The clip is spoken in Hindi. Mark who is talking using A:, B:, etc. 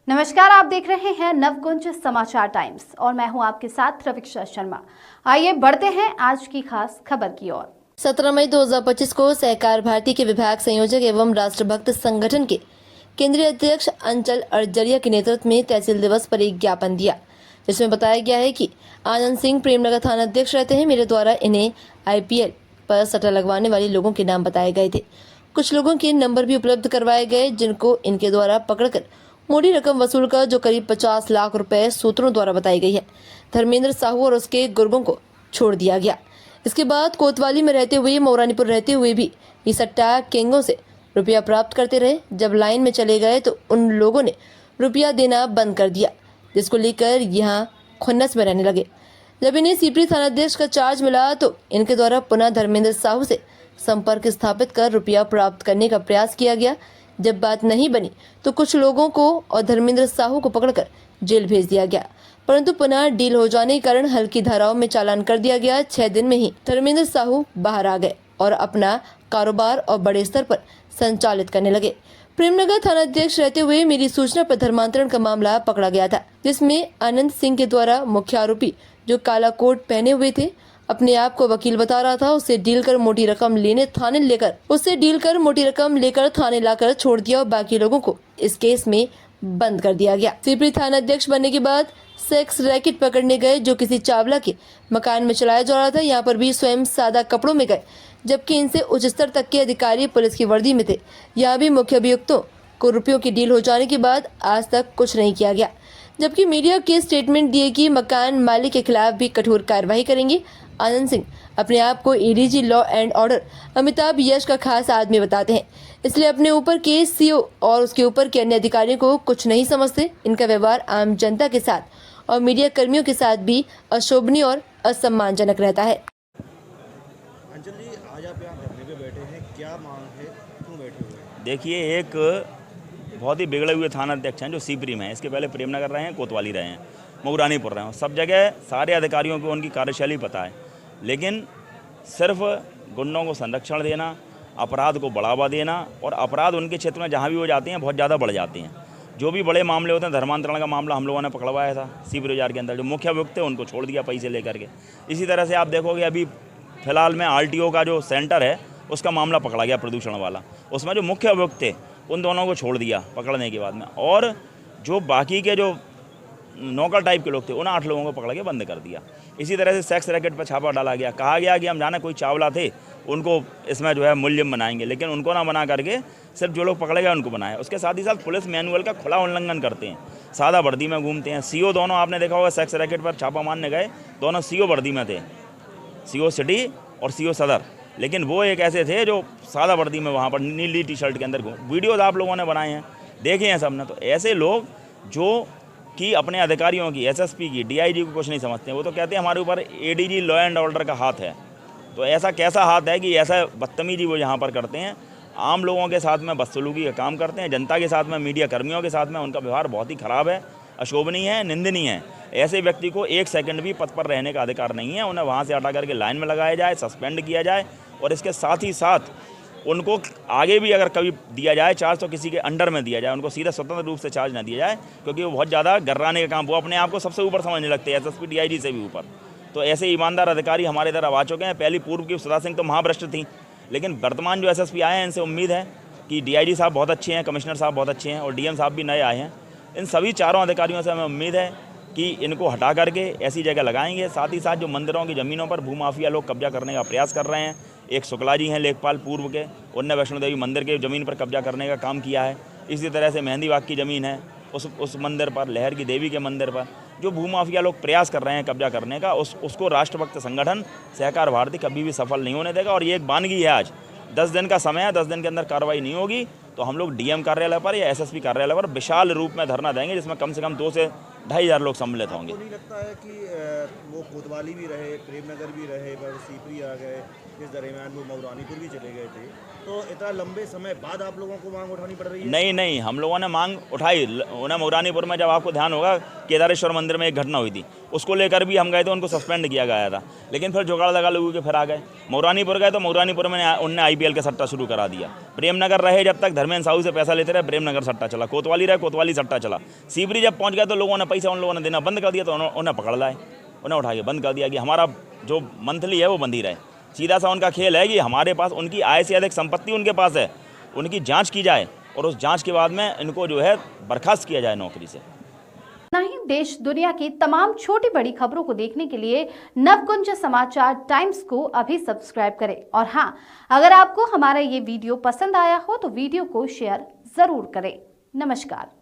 A: नमस्कार, आप देख रहे हैं नवकुंज समाचार टाइम्स और मैं हूं आपके साथ रविक्षा शर्मा। आइए बढ़ते हैं आज की खास खबर की ओर।
B: 17 मई 2025 को सहकार भारती के विभाग संयोजक एवं राष्ट्रभक्त संगठन के केंद्रीय अध्यक्ष अंचल अरजरिया के नेतृत्व में तहसील दिवस पर एक ज्ञापन दिया, जिसमें बताया गया है कि आनंद सिंह प्रेमनगर थाना अध्यक्ष रहते हैं। मेरे द्वारा इन्हें IPL पर सट्टा लगवाने वाले लोगों के नाम बताए गए थे। कुछ लोगों के नंबर भी उपलब्ध करवाए गए, जिनको इनके द्वारा पकड़कर मोटी रकम वसूल कर जो करीब 50 लाख रुपए सूत्रों द्वारा बताई गई है, धर्मेंद्र साहू और उसके गुर्गों को छोड़ दिया गया। इसके बाद कोतवाली में रहते हुए मौरानीपुर रहते हुए भी ये सट्टा किंगों से रुपया प्राप्त करते रहे। जब लाइन में चले गए तो उन लोगों ने रुपया देना बंद कर दिया, जिसको लेकर यहाँ खुन्नस में रहने लगे। जब इन्हें सीपरी थानाध्यक्ष का चार्ज मिला तो इनके द्वारा पुनः धर्मेंद्र साहू से संपर्क स्थापित कर रुपया प्राप्त करने का प्रयास किया गया। जब बात नहीं बनी तो कुछ लोगों को और धर्मेंद्र साहू को पकड़कर जेल भेज दिया गया, परंतु पुनः डील हो जाने के कारण हल्की धाराओं में चालान कर दिया गया। 6 दिन में ही धर्मेंद्र साहू बाहर आ गए और अपना कारोबार और बड़े स्तर पर संचालित करने लगे। प्रेमनगर थाना अध्यक्ष रहते हुए मेरी सूचना पर धर्मांतरण का मामला पकड़ा गया था, जिसमें आनंद सिंह के द्वारा मुख्य आरोपी जो काला कोट पहने हुए थे, अपने आप को वकील बता रहा था, उससे डील कर मोटी रकम लेकर थाने लाकर छोड़ दिया और बाकी लोगों को इस केस में बंद कर दिया गया। सीपरी थाना अध्यक्ष बनने के बाद सेक्स रैकेट पकड़ने गए जो किसी चावला के मकान में चलाया जा रहा था। यहाँ पर भी स्वयं सादा कपड़ों में गए, जबकि इनसे उच्च स्तर तक के अधिकारी पुलिस की वर्दी में थे। यहाँ भी मुख्य अभियुक्तों को रुपयों की डील हो जाने के बाद आज तक कुछ नहीं किया गया, जबकि मीडिया के स्टेटमेंट दिए कि मकान मालिक के खिलाफ भी कठोर कार्रवाई करेंगे। आनंद सिंह अपने आप को ADG law and order Amitabh Yash का खास आदमी बताते हैं, इसलिए अपने ऊपर के CO और उसके ऊपर के अन्य अधिकारियों को कुछ नहीं समझते। इनका व्यवहार आम जनता के साथ और मीडिया कर्मियों के साथ भी अशोभनीय और असम्मानजनक रहता है।
C: अंचल जी, आज आप यहाँ धरने पे बैठे हैं, क्या मांग है, क्यों बैठे हुए हैं?
D: देखिए, एक बहुत ही बिगड़े हुए थाना अध्यक्ष हैं जो सीपरी में हैं। इसके पहले प्रेमनगर रहे हैं, कोतवाली रहे हैं, मऊरानीपुर रहे हैं। सब जगह सारे अधिकारियों को उनकी कार्यशैली पता है, लेकिन सिर्फ गुंडों को संरक्षण देना, अपराध को बढ़ावा देना और अपराध उनके क्षेत्र में जहाँ भी वो जाते हैं बहुत ज़्यादा बढ़ जाते हैं। जो भी बड़े मामले होते हैं, धर्मांतरण का मामला हम लोगों ने पकड़वाया था सीपरी बाजार के अंदर, जो मुख्य अभियुक्त थे उनको छोड़ दिया पैसे लेकर के। इसी तरह से आप देखोगे अभी फिलहाल में RTO का जो सेंटर है उसका मामला पकड़ा गया, प्रदूषण वाला। उसमें जो मुख्य अभियुक्त थे उन दोनों को छोड़ दिया पकड़ने के बाद में, और जो बाकी के जो नौकर टाइप के लोग थे उन 8 लोगों को पकड़ के बंद कर दिया। इसी तरह से सेक्स रैकेट पर छापा डाला गया। कहा गया कि हम जाने कोई चावला थे उनको इसमें जो है मुलजिम बनाएंगे, लेकिन उनको ना बना करके सिर्फ जो लोग पकड़े गए उनको बनाया। उसके साथ ही साथ पुलिस मैनुअल का खुला उल्लंघन करते हैं, सादा वर्दी में घूमते हैं। CO दोनों आपने देखा होगा, सेक्स रैकेट पर छापा मारने गए दोनों CO वर्दी में थे, CO सिटी और CO सदर, लेकिन वो एक ऐसे थे जो सादा वर्दी में वहाँ पर नीली टी-शर्ट के अंदर वीडियोज आप लोगों ने बनाए हैं, देखे हैं सबने। तो ऐसे लोग जो कि अपने अधिकारियों की, SSP की, DIG को कुछ नहीं समझते हैं, वो तो कहते हैं हमारे ऊपर ADG लॉ एंड ऑर्डर का हाथ है। तो ऐसा कैसा हाथ है कि ऐसा बदतमीजी वो यहाँ पर करते हैं, आम लोगों के साथ में बदसलूकी का काम करते हैं, जनता के साथ में, मीडिया कर्मियों के साथ में उनका व्यवहार बहुत ही ख़राब है, अशोभनीय है, निंदनीय है। ऐसे व्यक्ति को 1 सेकंड भी पद पर रहने का अधिकार नहीं है। उन्हें वहाँ से हटा करके लाइन में लगाया जाए, सस्पेंड किया जाए, और इसके साथ ही साथ उनको आगे भी अगर कभी दिया जाए चार्ज तो किसी के अंडर में दिया जाए, उनको सीधा स्वतंत्र रूप से चार्ज ना दिया जाए, क्योंकि वो बहुत ज़्यादा गर्राने का काम, वो अपने आप को सबसे ऊपर समझने लगते हैं, SSP DIG से भी ऊपर। तो ऐसे ईमानदार अधिकारी हमारे इधर आ चुके हैं। पहली पूर्व की सुधा सिंह तो महाभ्रष्ट थी, लेकिन वर्तमान जो SSP आए हैं इनसे उम्मीद है कि DIG साहब बहुत अच्छे हैं, कमिश्नर साहब बहुत अच्छे हैं और DM साहब भी नए आए हैं। इन सभी चारों अधिकारियों से हमें उम्मीद है कि इनको हटा करके ऐसी जगह लगाएंगे। साथ ही साथ जो मंदिरों की ज़मीनों पर भूमाफिया लोग कब्जा करने का प्रयास कर रहे हैं, एक शुक्ला जी हैं लेखपाल पूर्व के, उनने वैष्णो देवी मंदिर के ज़मीन पर कब्जा करने का काम किया है। इसी तरह से मेहंदी बाग की ज़मीन है, उस मंदिर पर, लहर की देवी के मंदिर पर जो भूमाफिया लोग प्रयास कर रहे हैं कब्जा करने का, उसको राष्ट्रभक्त संगठन सहकार भारती कभी भी सफल नहीं होने देगा। और ये एक बानगी है, आज 10 दिन का समय है, 10 दिन के अंदर कार्रवाई नहीं होगी तो हम लोग DM कार्यालय पर या SSP कार्यालय पर विशाल रूप में धरना देंगे, जिसमें कम से कम 2 से 2,500 लोग सम्मिलित होंगे।
C: आपको नहीं लगता है कि वो कोतवाली भी रहे, प्रेमनगर भी रहे, पर सीपरी आ गए, इस दरमियान वो मऊरानीपुर भी चले गए थे, तो इतना लंबे समय बाद आप लोगों को मांग उठानी पड़ रही है?
D: नहीं, हम लोगों ने मांग उठाई। उन्हें मऊरानीपुर में, जब आपको ध्यान होगा, केदारेश्वर मंदिर में एक घटना हुई थी, उसको लेकर भी हम गए थे, उनको सस्पेंड किया गया था, लेकिन फिर जुगाड़ लगा लोगों के फिर आ गए। मऊरानीपुर गए तो मऊरानीपुर में उनने IPL का सट्टा शुरू करा दिया। प्रेमनगर रहे जब तक धर्मेंद्र साहू से पैसा लेते रहे, प्रेमनगर सट्टा चला, कोतवाली रहे, कोतवाली सट्टा चला। सीपरी जब पहुंच गया तो लोगों ने पैसा उन लोगों ने देना बंद कर दिया, तो उन्हें पकड़ लाए, उन्हें उठा के बंद कर दिया कि हमारा जो मंथली है वो बंद ही रहे। सीधा सा उनका खेल है कि हमारे पास उनकी आय से अधिक संपत्ति उनके पास है, उनकी जाँच की जाए और उस जाँच के बाद में इनको जो है बर्खास्त किया जाए नौकरी से।
A: ना ही देश दुनिया की तमाम छोटी बड़ी खबरों को देखने के लिए नवकुंज समाचार टाइम्स को अभी सब्सक्राइब करें। और हाँ, अगर आपको हमारा ये वीडियो पसंद आया हो तो वीडियो को शेयर जरूर करें। नमस्कार।